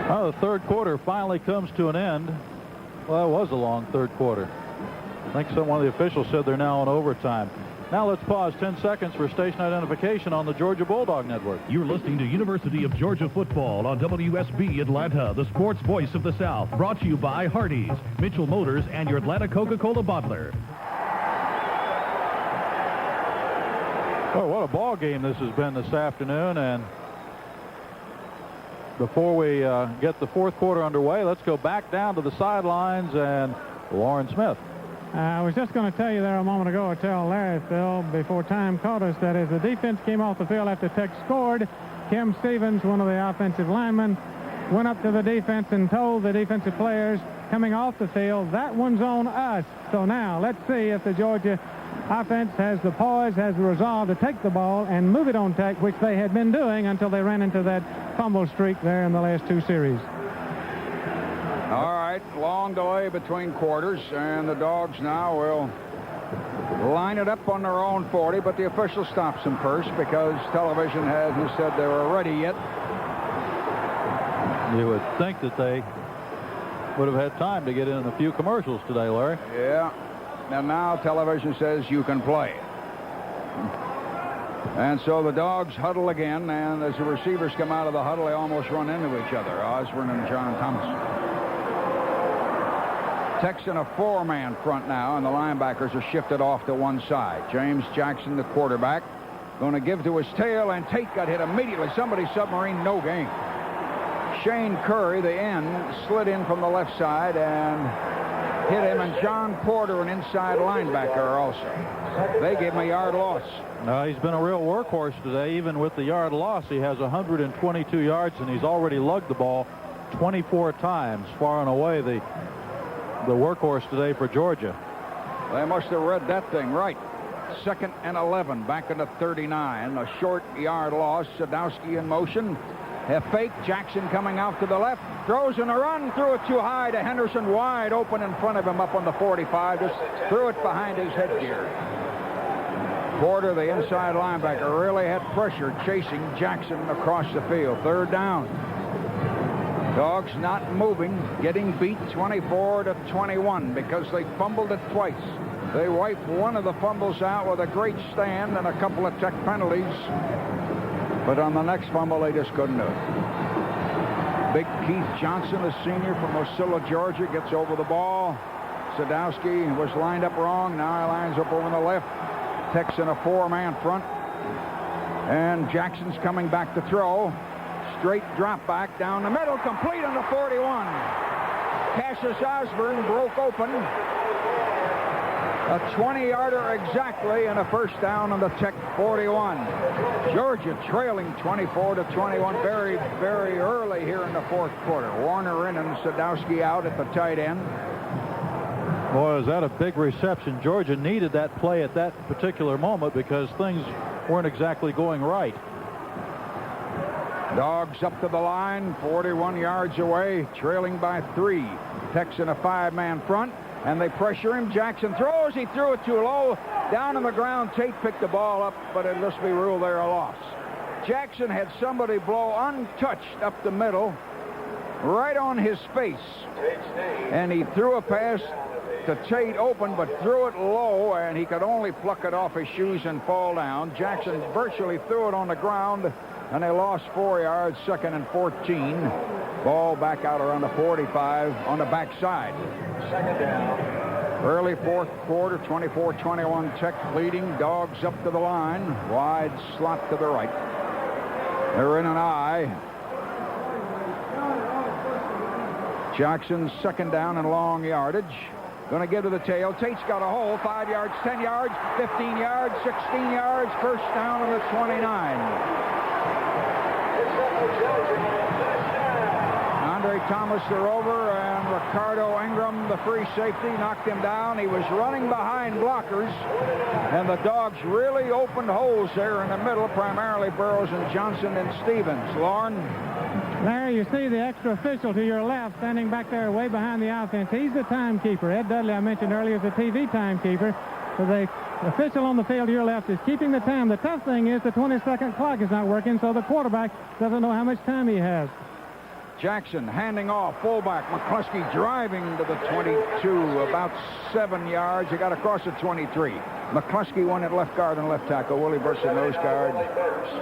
Well, the third quarter finally comes to an end. Well, it was a long third quarter. I think one of the officials said they're now in overtime. Now let's pause 10 seconds for station identification on the Georgia Bulldog Network. You're listening to University of Georgia Football on WSB Atlanta, the sports voice of the South. Brought to you by Hardee's, Mitchell Motors, and your Atlanta Coca-Cola bottler. Well, what a ball game this has been this afternoon. And before we get the fourth quarter underway, let's go back down to the sidelines and Loran Smith. I was just going to tell you there a moment ago, or tell Larry, Phil, before time caught us, that as the defense came off the field after Tech scored, Kim Stevens, one of the offensive linemen, went up to the defense and told the defensive players coming off the field, that one's on us. So now let's see if the Georgia offense has the poise, has the resolve to take the ball and move it on Tech, which they had been doing until they ran into that fumble streak there in the last two series. All right, long delay between quarters, and the Dogs now will line it up on their own 40, but the official stops them first because television hasn't said they were ready yet. You would think that they would have had time to get in a few commercials today, Larry. Yeah, and now television says you can play. And so the Dogs huddle again, and as the receivers come out of the huddle, they almost run into each other, Osborne and John Thomas. Tech's in a four-man front now, and the linebackers are shifted off to one side. James Jackson, the quarterback, going to give to his tail, and Tate got hit immediately. Somebody submarine, no gain. Shane Curry, the end, slid in from the left side and hit him, and John Porter, an inside linebacker, also. They gave him a yard loss. He's been a real workhorse today. Even with the yard loss, he has 122 yards, and he's already lugged the ball 24 times, far and away the workhorse today for Georgia. They must have read that thing right. 2nd and 11, back into 39. A short yard loss. Sadowski in motion. A fake. Jackson coming out to the left. Throws in a run. Threw it too high to Henderson. Wide open in front of him up on the 45. Just threw it behind his headgear. Porter, the inside linebacker, really had pressure chasing Jackson across the field. Third down. Dogs not moving, getting beat 24-21 because they fumbled it twice. They wiped one of the fumbles out with a great stand and a couple of Tech penalties. But on the next fumble, they just couldn't do it. Big Keith Johnson, a senior from Ocilla, Georgia, gets over the ball. Sadowski was lined up wrong. Now he lines up over the left. Tech's in a four-man front. And Jackson's coming back to throw. Straight drop back down the middle, complete on the 41. Cassius Osborne broke open. A 20-yarder exactly, and a first down on the Tech 41. Georgia trailing 24-21 very, very early here in the fourth quarter. Warner in and Sadowski out at the tight end. Boy, is that a big reception. Georgia needed that play at that particular moment because things weren't exactly going right. Dogs up to the line, 41 yards away, trailing by 3. Tech's in a 5-man front, and they pressure him. Jackson throws. He threw it too low. Down on the ground, Tate picked the ball up, but it must be ruled there a loss. Jackson had somebody blow untouched up the middle, right on his face. And he threw a pass to Tate open, but threw it low, and he could only pluck it off his shoes and fall down. Jackson virtually threw it on the ground, and they lost 4 yards, 2nd and 14. Ball back out around the 45 on the backside. Second down. Early fourth quarter, 24-21 Tech leading. Dogs up to the line. Wide slot to the right. They're in an I. Jackson's second down and long yardage. Going to give to the tail. Tate's got a hole. 5 yards, 10 yards, 15 yards, 16 yards. First down on the 29. Andre Thomas, the rover, and Ricardo Ingram, the free safety, knocked him down. He was running behind blockers, and the Dogs really opened holes there in the middle, primarily Burrows and Johnson and Stevens. Loran? Larry, you see the extra official to your left standing back there way behind the offense. He's the timekeeper. Ed Dudley, I mentioned earlier, is the TV timekeeper. So the official on the field to your left is keeping the time. The tough thing is the 20-second clock is not working, so the quarterback doesn't know how much time he has. Jackson handing off, fullback. McCluskey driving to the 22, about 7 yards. He got across the 23. McCluskey won at left guard and left tackle. Willie Burson nose guard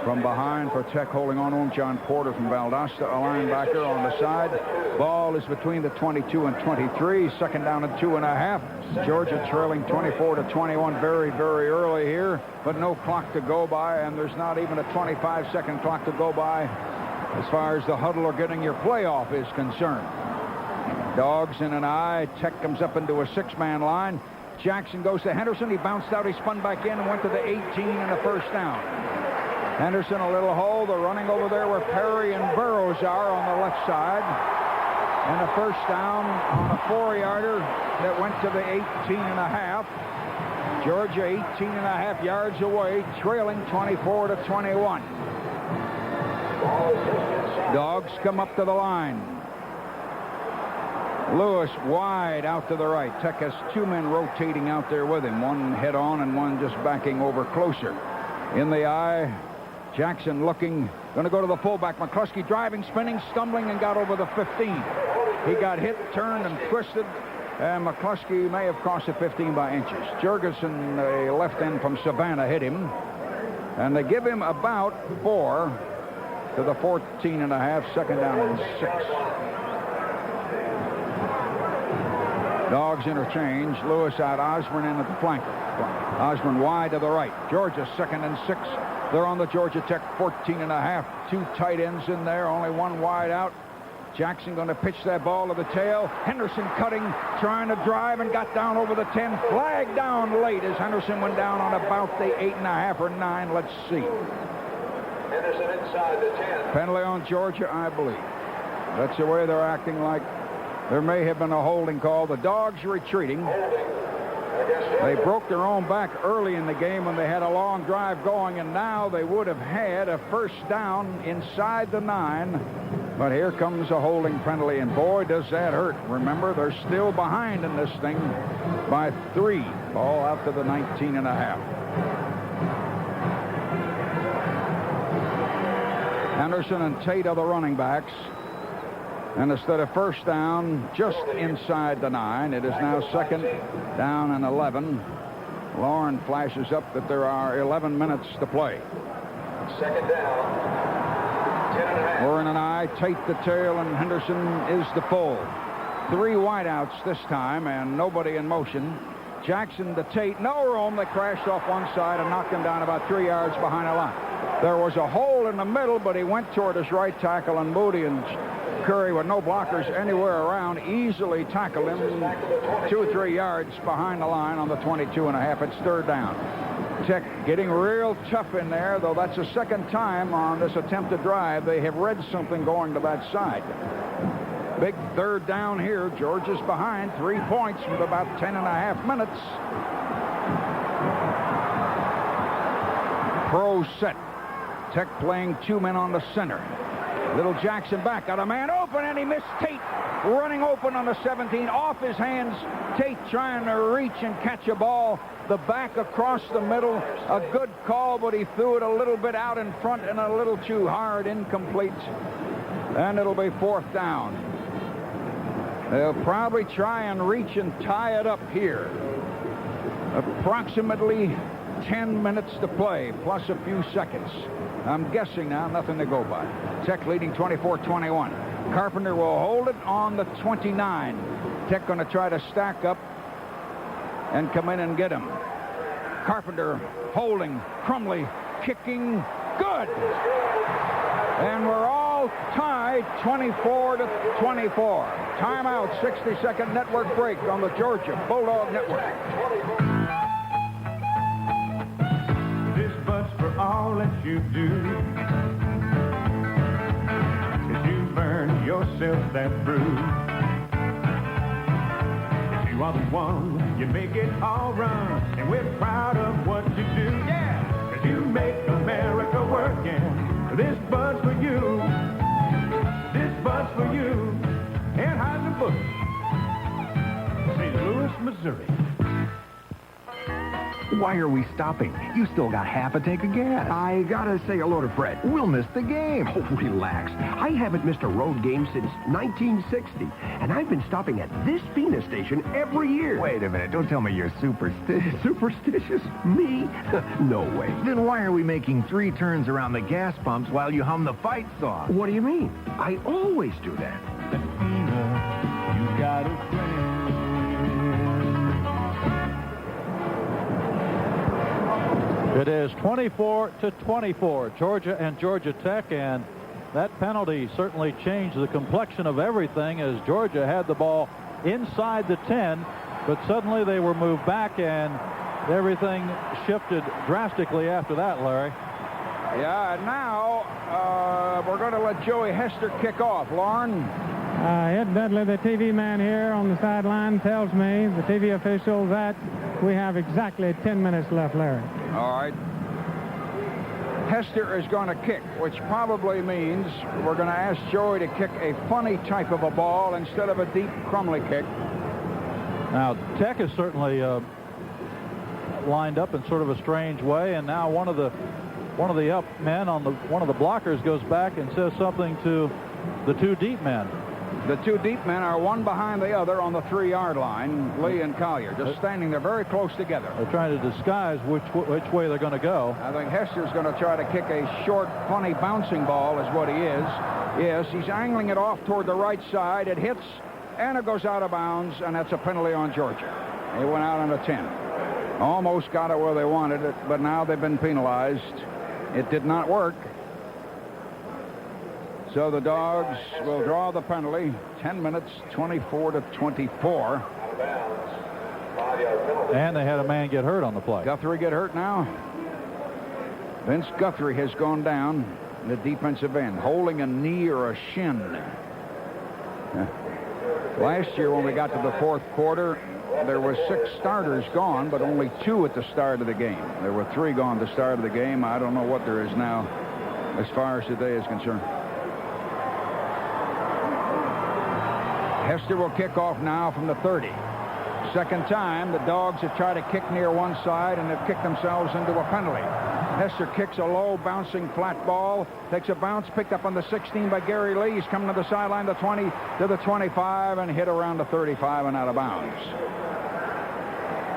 from behind for Tech, holding on to him. John Porter from Valdosta, a linebacker on the side. Ball is between the 22 and 23. Second down and 2.5. Georgia trailing 24-21 very, very early here, but no clock to go by, and there's not even a 25-second clock to go by as far as the huddle or getting your playoff is concerned. Dogs in an eye. Tech comes up into a 6-man line. Jackson goes to Henderson. He bounced out. He spun back in and went to the 18 and a first down. Henderson, a little hole. They're running over there where Perry and Burrows are on the left side. And a first down on a 4-yarder that went to the 18 and a half. Georgia 18 and a half yards away, trailing 24-21. Dogs come up to the line. Lewis wide out to the right. Tech has 2 men rotating out there with him. One head on and one just backing over closer. In the eye, Jackson looking, going to go to the fullback. McCluskey driving, spinning, stumbling, and got over the 15. He got hit, turned, and twisted, and McCluskey may have crossed the 15 by inches. Jurgensen, a left end from Savannah, hit him, and they give him about 4 to the 14 and a half, second down and 6. Dogs interchange. Lewis out, Osborne in at the flanker. Osborne wide to the right. Georgia second and 6. They're on the Georgia Tech 14 and a half. 2 tight ends in there, only 1 wide out. Jackson going to pitch that ball to the tail. Henderson cutting, trying to drive, and got down over the 10. Flag down late as Henderson went down on about the 8.5 or 9. Let's see. Henderson inside the 10. Penalty on Georgia, I believe. That's the way they're acting, like there may have been a holding call. The Dogs retreating. They broke their own back early in the game when they had a long drive going, and now they would have had a first down inside the 9. But here comes a holding penalty, and boy, does that hurt. Remember, they're still behind in this thing by 3. Ball out to the 19 and a half. Henderson and Tate are the running backs. And instead of first down just inside the 9, it is now second down and 11. Loran flashes up that there are 11 minutes to play. Second down, 10 and a half. Loran and I, Tate the tail, and Henderson is the full. 3 wideouts this time, and nobody in motion. Jackson to Tate, no room. They crashed off one side and knocked him down about 3 yards behind the line. There was a hole in the middle, but he went toward his right tackle, and Moody and Curry, with no blockers anywhere around, easily tackled him 2 or 3 yards behind the line on the 22 and a half. It's third down. Tech getting real tough in there, though that's the second time on this attempted drive they have read something going to that side. Big third down here. Georgia's behind 3 points with about 10 and a half minutes. Pro set. Tech playing 2 men on the center. Little Jackson back, got a man open, and he missed Tate running open on the 17, off his hands. Tate trying to reach and catch a ball. The back across the middle, a good call, but he threw it a little bit out in front and a little too hard, incomplete. And it'll be 4th down. They'll probably try and reach and tie it up here. Approximately 10 minutes to play, plus a few seconds. I'm guessing now, nothing to go by. Tech leading 24-21. Carpenter will hold it on the 29. Tech going to try to stack up and come in and get him. Carpenter holding, Crumley kicking, good. And we're all tied 24-24. Timeout, 60-second network break on the Georgia Bulldog Network. All that you do, 'cause you burn yourself that through. 'Cause you are the one, you make it all run, and we're proud of what you do. Yeah, 'cause you make America work, and this bud's for you. This bud's for you. Anheuser-Busch, St. Louis, Missouri. Why are we stopping? You still got half a tank of gas. I gotta say hello to Fred. We'll miss the game. Oh, relax. I haven't missed a road game since 1960, and I've been stopping at this Phoenix station every year. Wait a minute. Don't tell me you're superstitious. Superstitious? Me? No way. Then why are we making 3 turns around the gas pumps while you hum the fight song? What do you mean? I always do that. You got a friend. It is 24-24, Georgia and Georgia Tech, and that penalty certainly changed the complexion of everything as Georgia had the ball inside the 10, but suddenly they were moved back and everything shifted drastically after that, Larry. Yeah, and now we're going to let Joey Hester kick off. Loran? Ed Dudley, the TV man here on the sideline, tells me, the TV official, that we have exactly 10 minutes left, Larry. All right. Hester is going to kick, which probably means we're going to ask Joey to kick a funny type of a ball instead of a deep, crumbly kick. Now, Tech is certainly lined up in sort of a strange way, and now one of the up men on one of the blockers goes back and says something to the 2 deep men. The 2 deep men are one behind the other on the 3-yard line, Lee and Collier, just standing there very close together. They're trying to disguise which way they're going to go. I think Hester's going to try to kick a short, funny bouncing ball is what he is. Yes, he's angling it off toward the right side. It hits, and it goes out of bounds, and that's a penalty on Georgia. They went out on a 10. Almost got it where they wanted it, but now they've been penalized. It did not work. So the Dogs will draw the penalty. 10 minutes, 24-24. And they had a man get hurt on the play. Guthrie get hurt now. Vince Guthrie has gone down in the defensive end, holding a knee or a shin. Last year when we got to the 4th quarter, there were 6 starters gone, but only 2 at the start of the game. There were 3 gone at the start of the game. I don't know what there is now as far as today is concerned. Hester will kick off now from the 30. Second time, the Dogs have tried to kick near one side and have kicked themselves into a penalty. Hester kicks a low, bouncing flat ball, takes a bounce, picked up on the 16 by Gary Lee. He's coming to the sideline, the 20 to the 25, and hit around the 35 and out of bounds.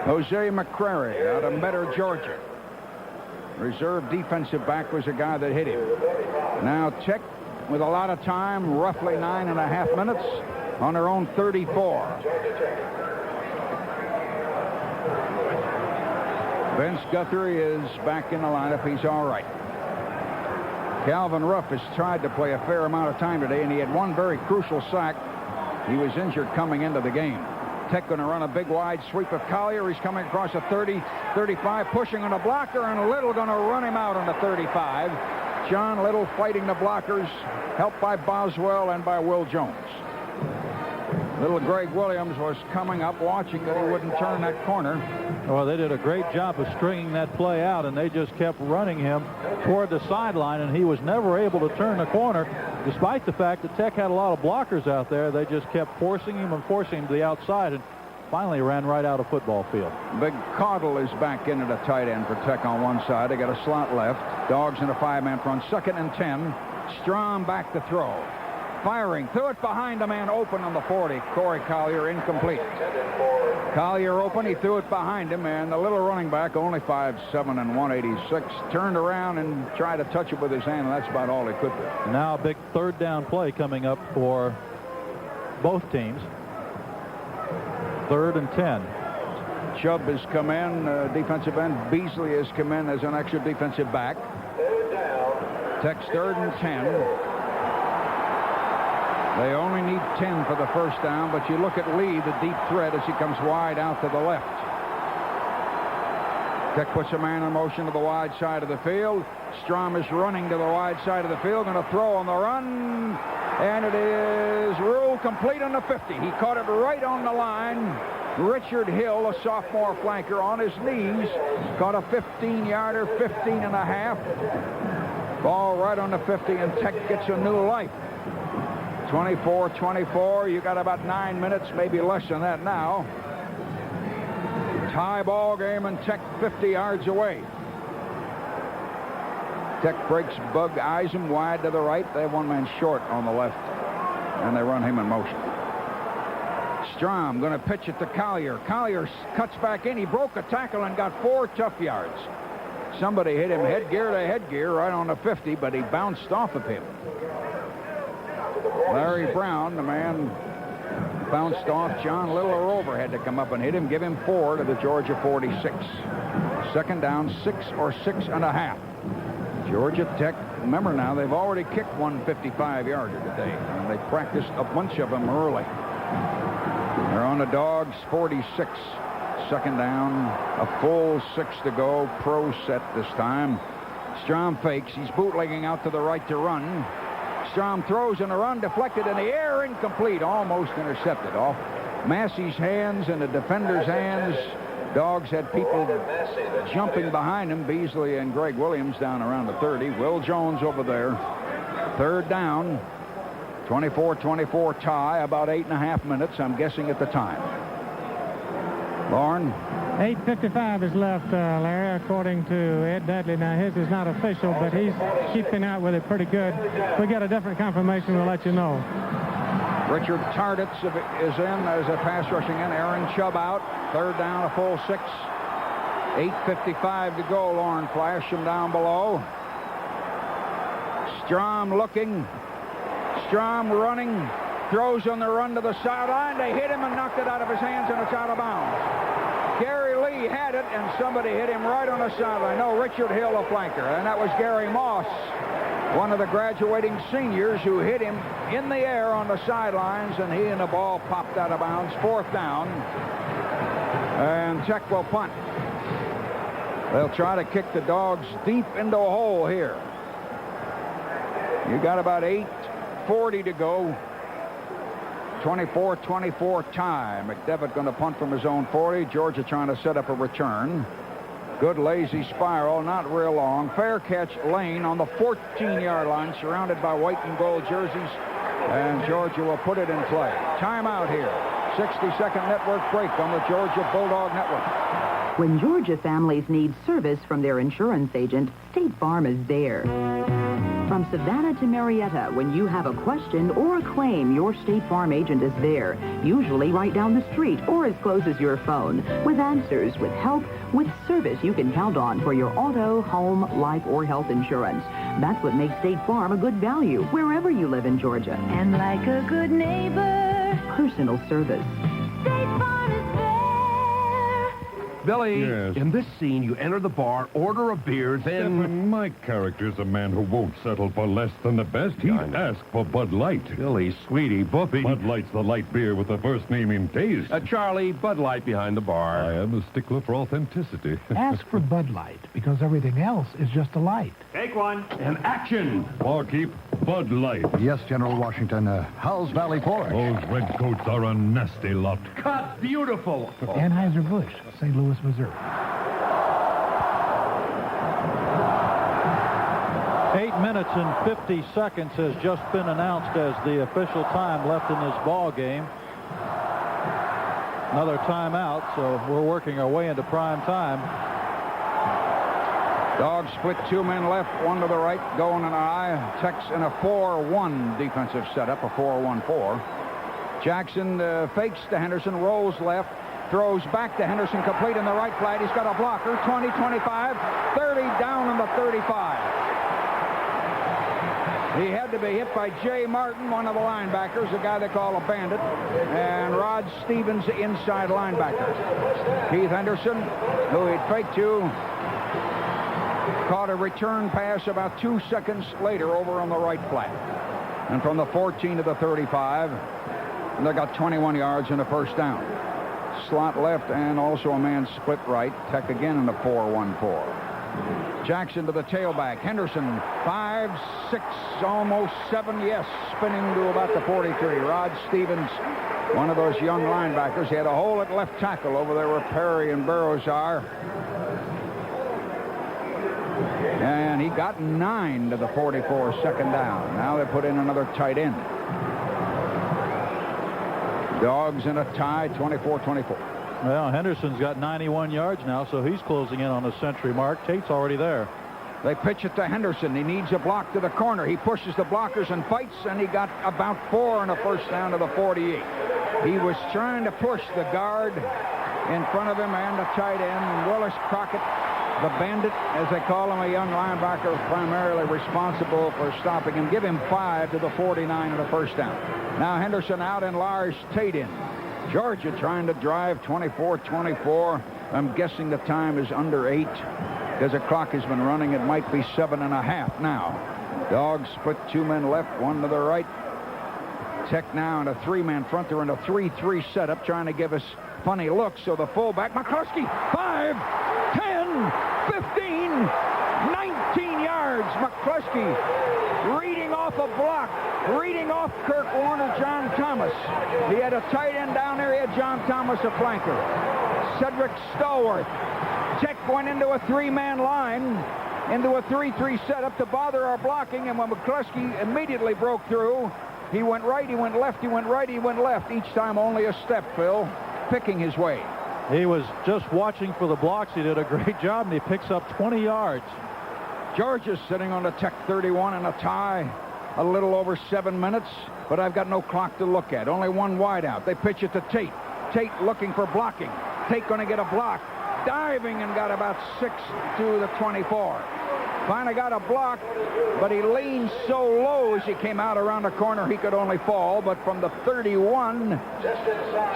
Jose McCrary out of Metter, Georgia. Reserve defensive back was a guy that hit him. Now Tech with a lot of time, roughly 9.5 minutes, on their own 34. Vince Guthrie is back in the lineup. He's all right. Calvin Ruff has tried to play a fair amount of time today, and he had one very crucial sack. He was injured coming into the game. Tech going to run a big wide sweep of Collier. He's coming across a 30, 35, pushing on a blocker, and Little going to run him out on the 35. John Little fighting the blockers, helped by Boswell and by Will Jones. Little Greg Williams was coming up, watching that he wouldn't turn that corner. Well, they did a great job of stringing that play out, and they just kept running him toward the sideline, and he was never able to turn the corner, despite the fact that Tech had a lot of blockers out there. They just kept forcing him and forcing him to the outside, and finally ran right out of football field. Big Caudle is back in at a tight end for Tech on one side. They got a slot left. Dogs in a 5-man front. 2nd and 10. Strom back to throw. Firing, threw it behind a man open on the 40. Corey Collier, incomplete. Collier open, he threw it behind him, and the little running back, only 5'7" and 186, turned around and tried to touch it with his hand, and that's about all he could do. Now a big 3rd down play coming up for both teams. 3rd and 10. Chubb has come in, defensive end. Beasley has come in as an extra defensive back. Tech's 3rd and 10. They only need 10 for the first down, but you look at Lee, the deep threat, as he comes wide out to the left. Tech puts a man in motion to the wide side of the field. Strom is running to the wide side of the field, going to throw on the run, and it is ruled complete on the 50. He caught it right on the line. Richard Hill, a sophomore flanker, on his knees, caught a 15-yarder, 15.5. Ball right on the 50, and Tech gets a new life. 24-24. You got about 9 minutes, maybe less than that now. Tie ball game and Tech 50 yards away. Tech breaks Bug, eyes him wide to the right. They have one man short on the left, and they run him in motion. Strom going to pitch it to Collier. Collier cuts back in. He broke a tackle and got 4 tough yards. Somebody hit him headgear to headgear right on the 50, but he bounced off of him. Larry Brown, the man bounced off. John Little or over had to come up and hit him, give him 4 to the Georgia 46. Second down, 6 or 6.5. Georgia Tech, remember now, they've already kicked one 55-yarder today, and they practiced a bunch of them early. They're on the Dogs 46. Second down, a full 6 to go. Pro set this time. Strom fakes. He's bootlegging out to the right to run. Strom throws in a run, deflected in the air, incomplete, almost intercepted off Massey's hands and the defender's hands. Dogs had people jumping behind him. Beasley and Greg Williams down around the 30. Will Jones over there. Third down. 24-24 tie. About 8.5 minutes, I'm guessing, at the time. Loran. 8:55 is left, Larry, according to Ed Dudley. Now, his is not official, but he's keeping out with it pretty good. If we get a different confirmation, we'll let you know. Richard Tarditz is in as a pass rushing in. Aaron Chubb out. Third down, a full 6. 8:55 to go. Loran flashed him down below. Strom looking. Strom running. Throws on the run to the sideline. They hit him and knocked it out of his hands, and it's out of bounds. Gary Lee had it, and somebody hit him right on the sideline. No, Richard Hill, a flanker, and that was Gary Moss, one of the graduating seniors, who hit him in the air on the sidelines, and he and the ball popped out of bounds. Fourth down, and Tech will punt. They'll try to kick the Dogs deep into a hole here. You got about 8:40 to go. 24-24 tie. McDevitt going to punt from his own 40. Georgia trying to set up a return. Good lazy spiral, not real long. Fair catch Lane on the 14-yard line, surrounded by white and gold jerseys. And Georgia will put it in play. Timeout here. 60-second network break on the Georgia Bulldog Network. When Georgia families need service from their insurance agent, State Farm is there. From Savannah to Marietta, when you have a question or a claim, your State Farm agent is there, usually right down the street or as close as your phone, with answers, with help, with service you can count on for your auto, home, life, or health insurance. That's what makes State Farm a good value wherever you live in Georgia. And like a good neighbor, personal service. State Farm is there. Billy, Yes. in this scene, you enter the bar, order a beer, then... Stephen, my character's a man who won't settle for less than the best. He'd ask for Bud Light. Billy, sweetie, Buffy. Bud Light's the light beer with the first name in taste. Charlie, Bud Light behind the bar. I am a stickler for authenticity. Ask for Bud Light, because everything else is just a light. Take one. And action! Barkeep, Bud Light. Yes, General Washington. How's Valley Forge? Those redcoats are a nasty lot. Cut! Beautiful! Anheuser-Busch, St. Louis, Missouri. 8 minutes and 50 seconds has just been announced as the official time left in this ball game. Another timeout, so we're working our way into prime time. Dogs split 2 men left, 1 to the right, going an eye. Tech's in a 4-1 defensive setup, a 4-1-4. Jackson fakes to Henderson, rolls left, throws back to Henderson, complete in the right flat. He's got a blocker, 20, 25, 30, down on the 35. He had to be hit by Jay Martin, one of the linebackers, a guy they call a bandit, and Rod Stevens, the inside linebacker. Keith Henderson, who he'd faked to, caught a return pass about 2 seconds later over on the right flat. And from the 14 to the 35, they got 21 yards and a first down. Slot left and also a man split right. Tech again in a 4-1-4. Jackson to the tailback. Henderson, 5, 6, almost 7, yes, spinning to about the 43. Rod Stevens, one of those young linebackers. He had a hole at left tackle over there where Perry and Burrows are. And he got 9 to the 44, second down. Now they put in another tight end. Dogs in a tie, 24-24. Well, Henderson's got 91 yards now, so he's closing in on the century mark. Tate's already there. They pitch it to Henderson. He needs a block to the corner. He pushes the blockers and fights, and he got about 4 and a first down to the 48. He was trying to push the guard in front of him and the tight end, Willis Crockett, the bandit, as they call him, a young linebacker, primarily responsible for stopping him. Give him 5 to the 49 and a first down. Now Henderson out and Lars Tate in. Georgia trying to drive 24-24. I'm guessing the time is under 8 because the clock has been running. It might be 7.5 now. Dogs put 2 men left, 1 to the right. Tech now in a 3-man front. They're in a 3-3 setup, trying to give us funny looks. So the fullback, McCluskey, 5, 10, 15, 19 yards. McCluskey reading off a block, reading off Kirk Warner, John Thomas. He had a tight end down there. He had John Thomas, a flanker. Cedric Stallworth. Tech went into a 3-man line, into a 3-3 setup to bother our blocking, and when McCluskey immediately broke through, he went right, he went left, he went right, he went left. Each time only a step, Phil, picking his way. He was just watching for the blocks. He did a great job, and he picks up 20 yards. Georgia's sitting on the Tech 31 in a tie, a little over 7 minutes, but I've got no clock to look at. Only 1 wide out. They pitch it to Tate. Tate looking for blocking. Tate going to get a block. Diving and got about 6 to the 24. Finally got a block, but he leaned so low as he came out around the corner he could only fall. But from the 31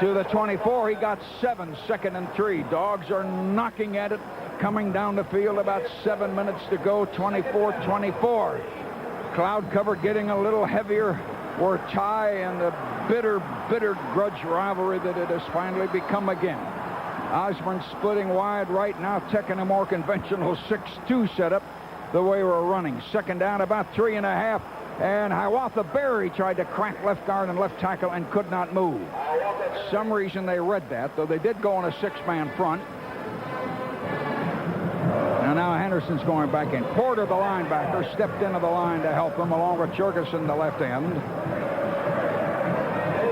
to the 24, he got 7, 2nd and 3. Dogs are knocking at it, coming down the field. About 7 minutes to go, 24-24. Cloud cover getting a little heavier. We're tie and the bitter, bitter grudge rivalry that it has finally become again. Osborne splitting wide right now, taking a more conventional 6-2 setup the way we're running. 2nd down, about 3.5. And Hiawatha Berry tried to crack left guard and left tackle and could not move. Some reason they read that, though they did go on a 6-man front. And now Henderson's going back in. Porter, the linebacker, stepped into the line to help him, along with Jurgensen, the left end.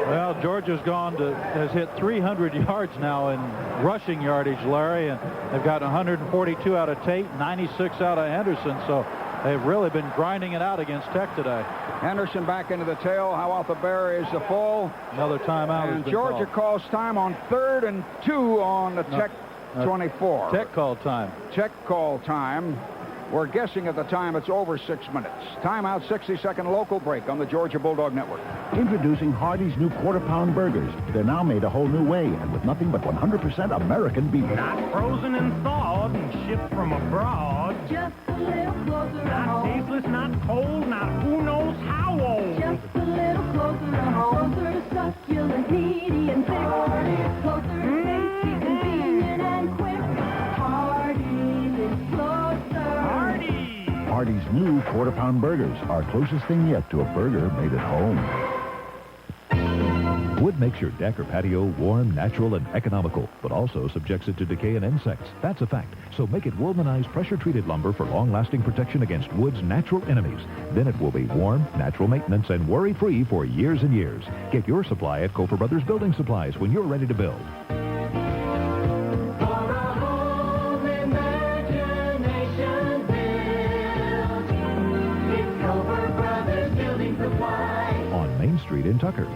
Well, Georgia's has hit 300 yards now in rushing yardage, Larry, and they've got 142 out of Tate, 96 out of Henderson, so they've really been grinding it out against Tech today. Henderson back into the tail. Hiawatha Berry is the full. Another timeout. And Georgia calls time on 3rd and 2 on the Tech 24. Tech called time. Tech called time. We're guessing at the time it's over 6 minutes. Timeout, 60-second local break on the Georgia Bulldog Network. Introducing Hardee's new quarter-pound burgers. They're now made a whole new way and with nothing but 100% American beef. Not frozen and thawed and shipped from abroad. Just a little closer to Not home. tasteless, not cold, not who knows how old. Just a little closer to home. Closer to succulent, meaty, and thick. Closer to tasty, convenient, and quick. Hardee's is closer. Hardee's new quarter-pound burgers, our closest thing yet to a burger made at home. Wood makes your deck or patio warm, natural, and economical, but also subjects it to decay and insects. That's a fact. So make it Woolmanized pressure-treated lumber for long-lasting protection against wood's natural enemies. Then it will be warm, natural maintenance, and worry-free for years and years. Get your supply at Kofer Brothers Building Supplies when you're ready to build. On Main Street in Tucker.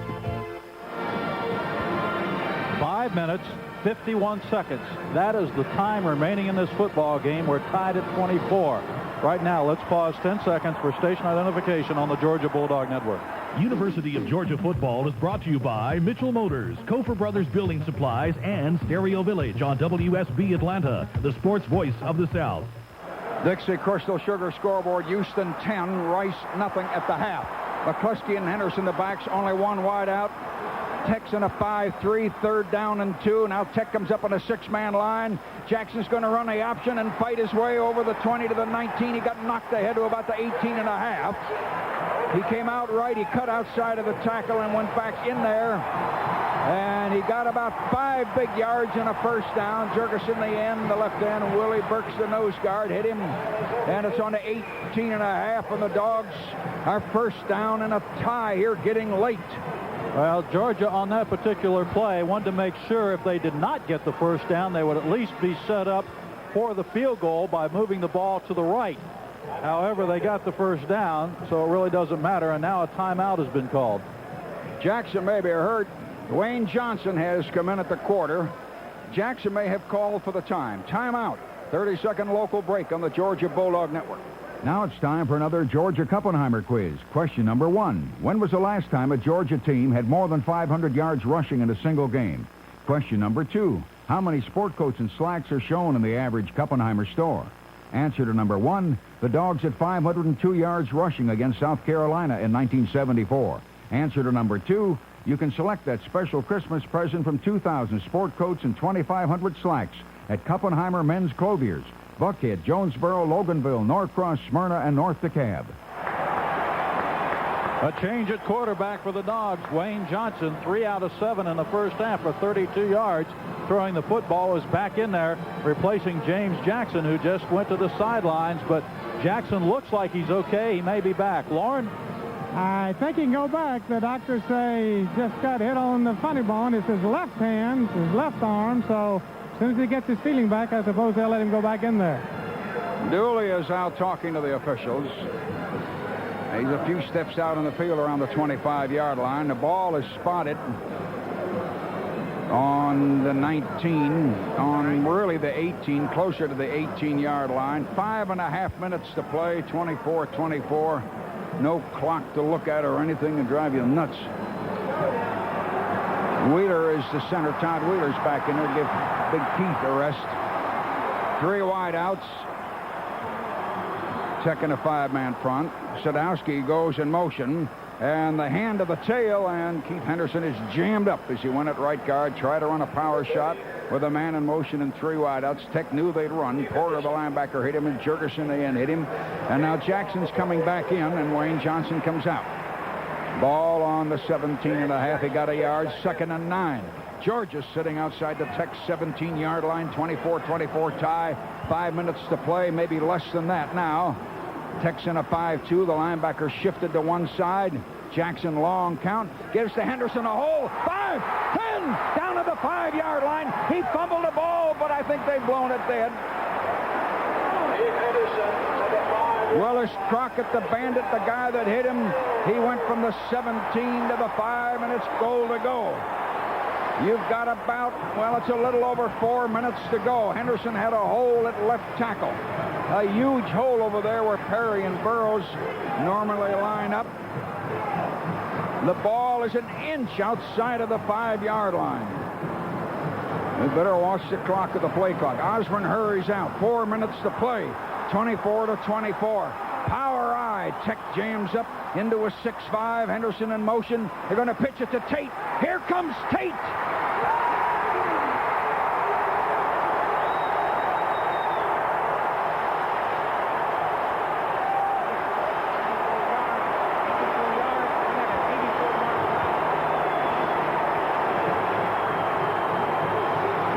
5 minutes, 51 seconds. That is the time remaining in this football game. We're tied at 24. Right now, let's pause 10 seconds for station identification on the Georgia Bulldog Network. University of Georgia football is brought to you by Mitchell Motors, Kofer Brothers Building Supplies, and Stereo Village on WSB Atlanta, the sports voice of the South. Dixie Crystal Sugar scoreboard, Houston 10, Rice nothing at the half. McCluskey and Henderson, the backs, only 1 wide out. Tech's in a 5-3, 3rd down and 2. Now Tech comes up on a 6-man line. Jackson's going to run the option and fight his way over the 20 to the 19. He got knocked ahead to about the 18.5. He came out right. He cut outside of the tackle and went back in there. And he got about 5 big yards and a first down. Jurgensen, the end, the left end. Willie Burks, the nose guard, hit him. And it's on to 18.5. And the Dogs are first down in a tie here, getting late. Well, Georgia on that particular play wanted to make sure if they did not get the first down, they would at least be set up for the field goal by moving the ball to the right. However, they got the first down, so it really doesn't matter, and now a timeout has been called. Jackson may be hurt. Wayne Johnson has come in at the quarter. Jackson may have called for the timeout. 30-second local break on the Georgia Bulldog Network. Now it's time for another Georgia Kuppenheimer quiz. Question number 1. When was the last time a Georgia team had more than 500 yards rushing in a single game? Question number 2. How many sport coats and slacks are shown in the average Kuppenheimer store? Answer to number 1. The Dogs had 502 yards rushing against South Carolina in 1974. Answer to number 2. You can select that special Christmas present from 2,000 sport coats and 2,500 slacks at Kuppenheimer Men's Clothiers, Buckhead, Jonesboro, Loganville, Norcross, Smyrna, and North DeKalb. A change at quarterback for the Dogs. Wayne Johnson, 3 out of 7 in the first half for 32 yards. Throwing the football, is back in there, replacing James Jackson, who just went to the sidelines. But Jackson looks like he's okay. He may be back. Loran? I think he can go back. The doctors say he just got hit on the funny bone. It's his left hand, his left arm. So as soon as he gets his feeling back, I suppose they'll let him go back in there. Dooley is out talking to the officials. He's a few steps out on the field around the 25-yard line. The ball is spotted on the 19, on really the 18, closer to the 18-yard line. 5.5 minutes to play, 24-24. No clock to look at or anything to drive you nuts. Wheeler is the center. Todd Wheeler's back in there to give Big Keith a rest. 3 wide outs. Tech in a 5-man front. Sadowski goes in motion, and the hand of the tail, and Keith Henderson is jammed up as he went at right guard. Tried to run a power shot with a man in motion and 3 wideouts. Tech knew they'd run. Porter, the linebacker, hit him, and Jergerson, the end, hit him. And now Jackson's coming back in, and Wayne Johnson comes out. Ball on the 17.5. He got a yard. 2nd and 9. Georgia sitting outside the Tech 17-yard line. 24-24 tie. 5 minutes to play, maybe less than that now. Tech's in a 5-2. The linebacker shifted to one side. Jackson, long count, gives to Henderson a hole. 5, 10, down to the 5-yard line. He fumbled the ball, but I think they've blown it dead. Willis Crockett, the bandit, the guy that hit him, he went from the 17 to the 5, and it's goal to go. You've got about, well, it's a little over 4 minutes to go. Henderson had a hole at left tackle. A huge hole over there where Perry and Burroughs normally line up. The ball is an inch outside of the 5-yard line. We better watch the clock of the play clock. Osborne hurries out. 4 minutes to play. 24-24. Power eye. Tech jams up into a 6-5. Henderson in motion. They're going to pitch it to Tate. Here comes Tate.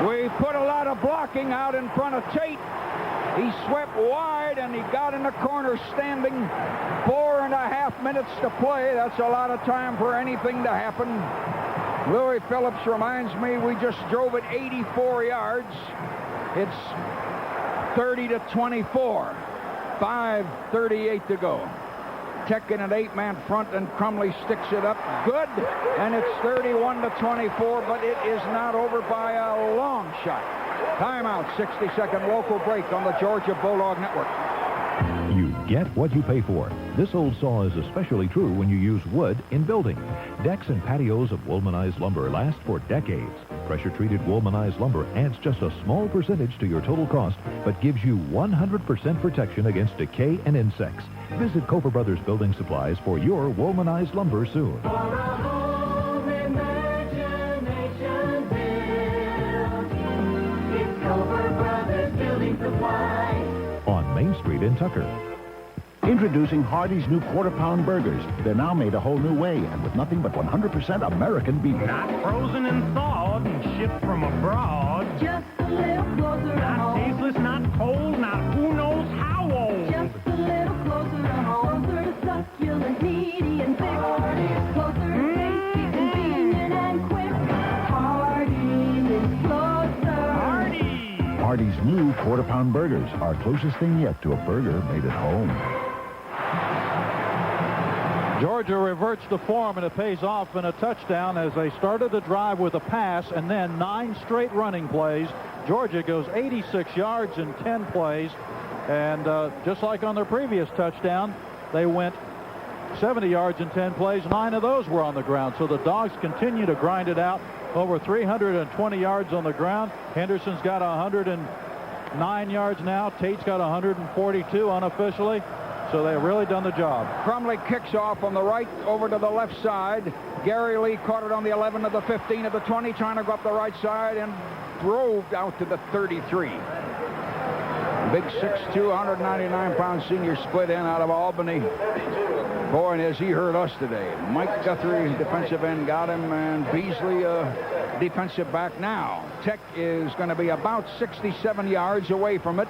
We put a lot of blocking out in front of Tate. He swept wide, and he got in the corner standing. 4.5 minutes to play. That's a lot of time for anything to happen. Louis Phillips reminds me we just drove it 84 yards. It's 30-24. 5:38 to go. Tech in an 8-man front, and Crumley sticks it up. Good, and it's 31-24, but it is not over by a long shot. Timeout, 60-second local break on the Georgia Bulldog Network. You get what you pay for. This old saw is especially true when you use wood in building. Decks and patios of Woolmanized lumber last for decades. Pressure-treated Woolmanized lumber adds just a small percentage to your total cost, but gives you 100% protection against decay and insects. Visit Cofer Brothers Building Supplies for your Woolmanized lumber soon. On Main Street in Tucker. Introducing Hardee's new quarter-pound burgers. They're now made a whole new way and with nothing but 100% American beef. Not frozen and thawed and shipped from abroad. Just a little closer to Not home. tasteless, not cold, not who knows how old. Just a little closer to home. Closer to succulent, meaty, and thick. Closer to tasty, convenient. Hardee's new quarter-pound burgers, our closest thing yet to a burger made at home. Georgia reverts to form, and it pays off in a touchdown as they started the drive with a pass and then 9 straight running plays. Georgia goes 86 yards in 10 plays, and just like on their previous touchdown, they went 70 yards in 10 plays. 9 of those were on the ground. So the Dogs continue to grind it out. Over 320 yards on the ground. Henderson's got 109 yards now. Tate's got 142 unofficially. So they've really done the job. Crumley kicks off on the right over to the left side. Gary Lee caught it on the 11 of the 15 of the 20, trying to go up the right side and drove out to the 33. Big 6'2", 199-pound senior split end out of Albany. Boy, and as he hurt us today. Mike Guthrie, defensive end, got him, and Beasley, defensive back now. Tech is going to be about 67 yards away from it.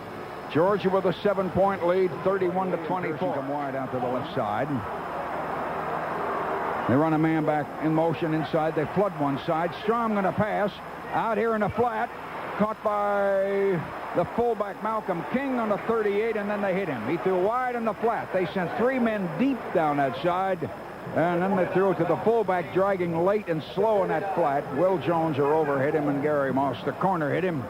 Georgia with a 7-point lead, 31-24. Come wide out to the left side. They run a man back in motion inside. They flood one side. Strom going to pass out here in the flat. Caught by the fullback Malcolm King on the 38, and then they hit him. He threw wide in the flat. They sent 3 men deep down that side, and then they threw it to the fullback, dragging late and slow in that flat. Will Jones or over hit him, and Gary Moss, the corner, hit him.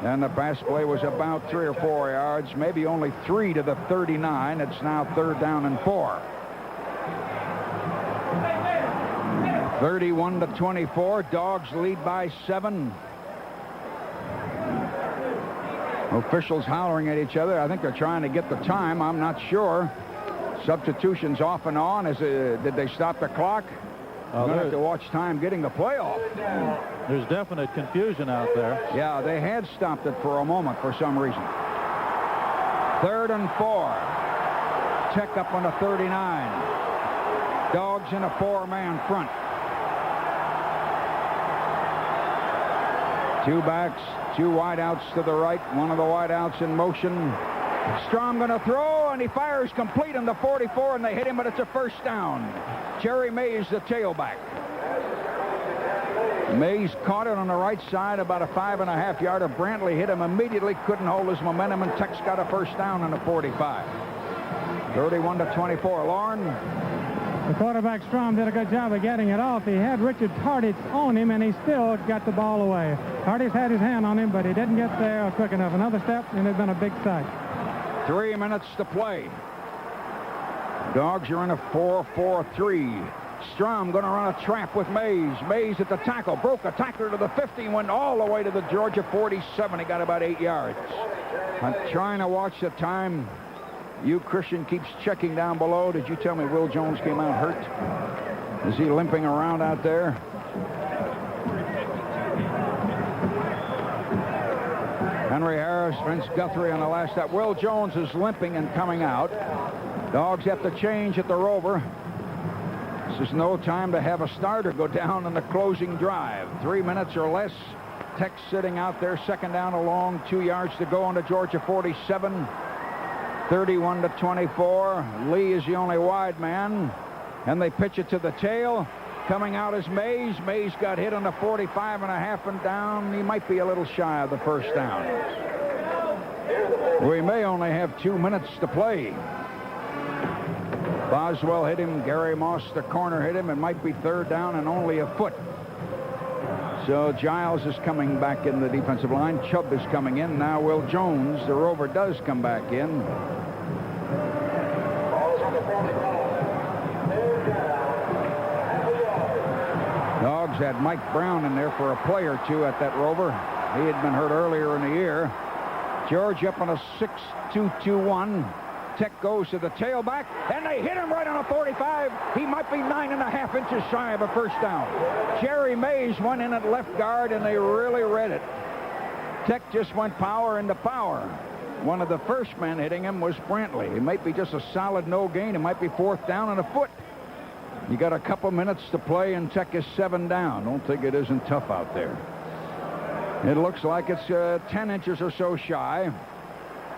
And the pass play was about 3 or 4 yards, maybe only 3 to the 39. It's now 3rd down and 4. 31-24. Dogs lead by 7. Officials hollering at each other. I think they're trying to get the time. I'm not sure. Substitutions off and on. Did they stop the clock? We're going to have to watch time getting the play off. There's definite confusion out there. Yeah, they had stopped it for a moment for some reason. 3rd and 4. Tech up on the 39. Dogs in a 4-man front. 2 backs, 2 wideouts to the right. One of the wideouts in motion. Strom going to throw, and he fires complete on the 44, and they hit him, but it's a 1st down. Jerry Mays, the tailback. Mays caught it on the right side, about a 5.5-yarder. Brantley hit him immediately, couldn't hold his momentum, and Tech's got a 1st down on the 45. 31-24. Loran. The quarterback Strom did a good job of getting it off. He had Richard Tardich on him, and he still got the ball away. Tardich had his hand on him, but he didn't get there quick enough. Another step, and it'd been a big sight. 3 minutes to play. Dogs are in a 4-4-3. Strom going to run a trap with Mays. Mays at the tackle. Broke a tackler to the 50. Went all the way to the Georgia 47. He got about 8 yards. I'm trying to watch the time. You, Christian, keeps checking down below. Did you tell me Will Jones came out hurt? Is he limping around out there? Henry Harris, Vince Guthrie on the last step. Will Jones is limping and coming out. Dogs have to change at the Rover. This is no time to have a starter go down in the closing drive. 3 minutes or less. Tech sitting out there, 2nd down along, 2 yards to go on the Georgia 47. 31-24. Lee is the only wide man, and they pitch it to the tail. Coming out is Mays. Mays got hit on the 45.5 and down. He might be a little shy of the 1st down. We may only have 2 minutes to play. Boswell hit him. Gary Moss, the corner, hit him. It might be 3rd down and only a foot. So Giles is coming back in the defensive line. Chubb is coming in. Now Will Jones, the Rover, does come back in. Dogs had Mike Brown in there for a play or 2 at that Rover. He had been hurt earlier in the year. George up on a 6-2-2-1. Tech goes to the tailback, and they hit him right on a 45. He might be 9.5 inches shy of a 1st down. Jerry Mays went in at left guard, and they really read it. Tech just went power into power. One of the first men hitting him was Brantley. It might be just a solid no gain. It might be 4th down and a foot. You got a couple minutes to play, and Tech is 7 down. Don't think it isn't tough out there. It looks like it's 10 inches or so shy.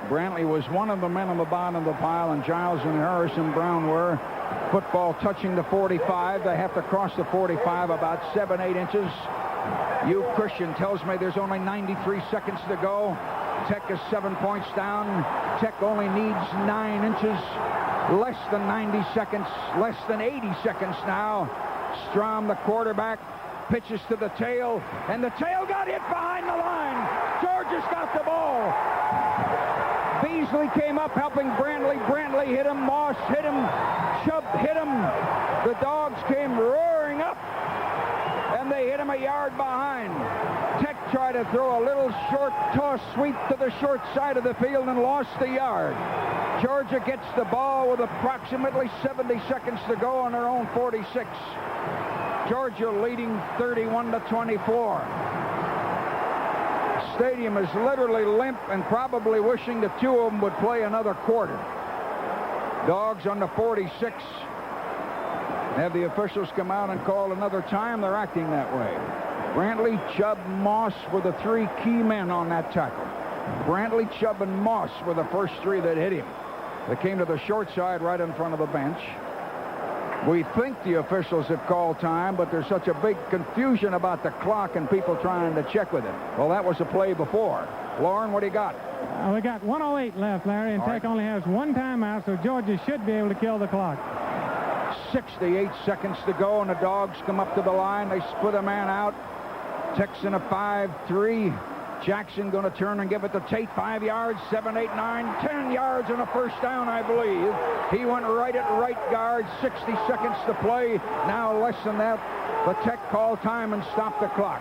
Brantley was one of the men on the bottom of the pile, and Giles and Harrison Brown were. Football touching the 45. They have to cross the 45 about 7-8 inches. You, Christian, tells me there's only 93 seconds to go. Tech is 7 points down. Tech only needs 9 inches. Less than 90 seconds. Less than 80 seconds now. Strom, the quarterback, pitches to the tail, and the tail got hit behind the line. Georgia's got the ball. Beasley came up helping Brantley. Brantley hit him. Moss hit him. Chubb hit him. The Dogs came roaring up, and they hit him a yard behind. Tech tried to throw a little short toss sweep to the short side of the field and lost the yard. Georgia gets the ball with approximately 70 seconds to go on their own 46. Georgia leading 31-24. Stadium is literally limp and probably wishing the two of them would play another quarter. Dogs on the 46. Have the officials come out and call another time? They're acting that way. Brantley, Chubb, Moss were the 3 key men on that tackle. Brantley, Chubb, and Moss were the first 3 that hit him. They came to the short side right in front of the bench. We think the officials have called time, but there's such a big confusion about the clock and people trying to check with it. Well, that was a play before. Loran, what do you got? We got 1:08 left, Larry, and Tech only has 1 timeout, so Georgia should be able to kill the clock. 68 seconds to go, and the Dogs come up to the line. They split a man out. Tech's in a 5-3. Jackson going to turn and give it to Tate. 5 yards, 7, 8, 9, 10 yards and a first down, I believe. He went right at right guard. 60 seconds to play. Now less than that. The Tech call time and stop the clock.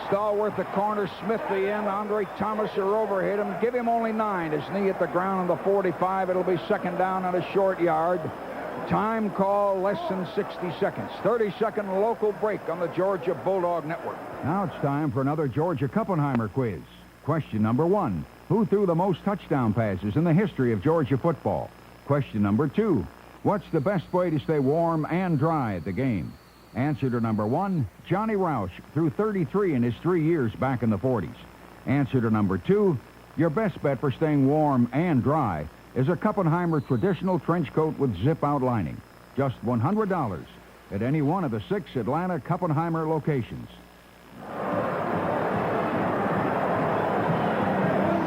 Stallworth, the corner. Smith, the end. Andre Thomas, a rover, hit him. Give him only 9. His knee at the ground on the 45. It'll be second down on a short yard. Time call, less than 60 seconds. 30-second local break on the Georgia Bulldog Network. Now it's time for another Georgia Kuppenheimer quiz. Question number 1. Who threw the most touchdown passes in the history of Georgia football? Question number 2. What's the best way to stay warm and dry at the game? Answer to number 1. Johnny Roush threw 33 in his 3 years back in the 40s. Answer to number 2. Your best bet for staying warm and dry is a Kuppenheimer traditional trench coat with zip-out lining. Just $100 at any one of the 6 Atlanta Kuppenheimer locations.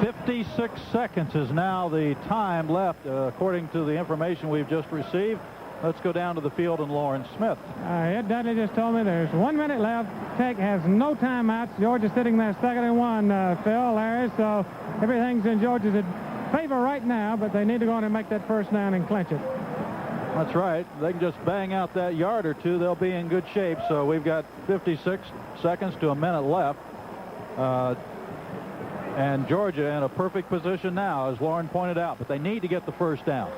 56 seconds is now the time left, according to the information we've just received. Let's go down to the field and Loran Smith. Ed Dudley just told me there's 1 minute left. Tech has no timeouts. Georgia's sitting there 2nd and 1, Phil, Larry, so everything's in Georgia's favor right now, but they need to go on and make that first down and clinch it. That's right. They can just bang out that yard or two. They'll be in good shape. So we've got 56 seconds to a minute left. And Georgia in a perfect position now, as Loran pointed out, but they need to get the first down.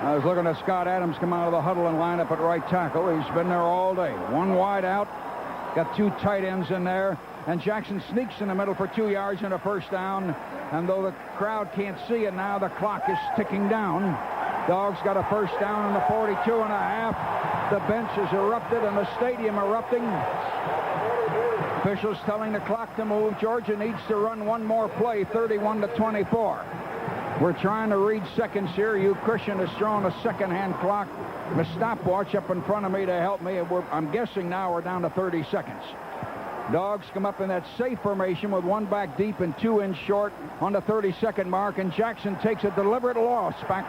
I was looking at Scott Adams come out of the huddle and line up at right tackle. He's been there all day. 1 wide out. Got 2 tight ends in there. And Jackson sneaks in the middle for 2 yards and a first down. And though the crowd can't see it now, the clock is ticking down. Dogs got a first down in the 42.5. The bench is erupted and the stadium erupting. Officials telling the clock to move. Georgia needs to run 1 more play, 31-24. We're trying to read seconds here. Hugh Christian has thrown a second-hand clock, a stopwatch up in front of me to help me. I'm guessing now we're down to 30 seconds. Dogs come up in that safe formation with 1 back deep and 2 in short on the 30-second mark, and Jackson takes a deliberate loss back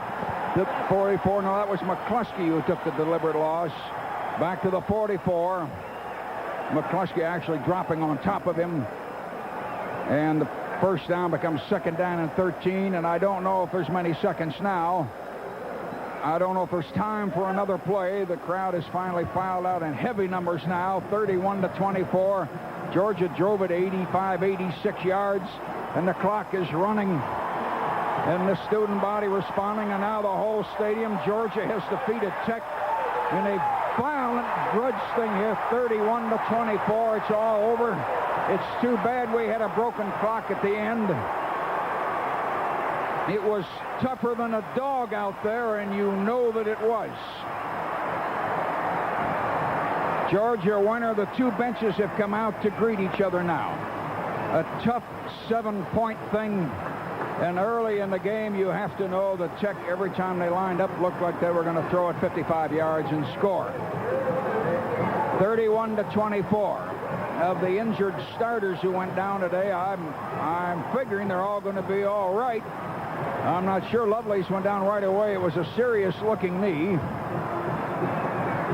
to 44. No, that was McCluskey who took the deliberate loss. Back to the 44. McCluskey actually dropping on top of him. And the first down becomes second down and 13, and I don't know if there's many seconds now. I don't know if there's time for another play. The crowd has finally filed out in heavy numbers now, 31-24. Georgia drove it 85, 86 yards, and the clock is running. And the student body responding, and now the whole stadium. Georgia has defeated Tech in a violent grudge thing here, 31-24. It's all over. It's too bad we had a broken clock at the end. It was tougher than a dog out there, and you know that it was. Georgia winner. The 2 benches have come out to greet each other now. A tough 7-point thing. And early in the game, you have to know that Tech, every time they lined up, looked like they were going to throw it 55 yards and score. 31-24. of the injured starters who went down today. I'm figuring they're all going to be all right. I'm not sure Lovelace went down right away. It was a serious-looking knee.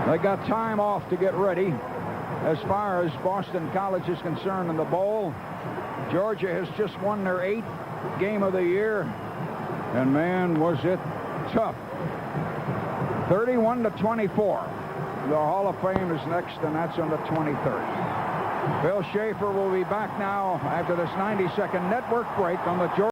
They got time off to get ready. As far as Boston College is concerned in the bowl, Georgia has just won their 8th game of the year. And, man, was it tough. 31-24. The Hall of Fame is next, and that's on the 23rd. Bill Schaefer will be back now after this 90-second network break on the Georgia.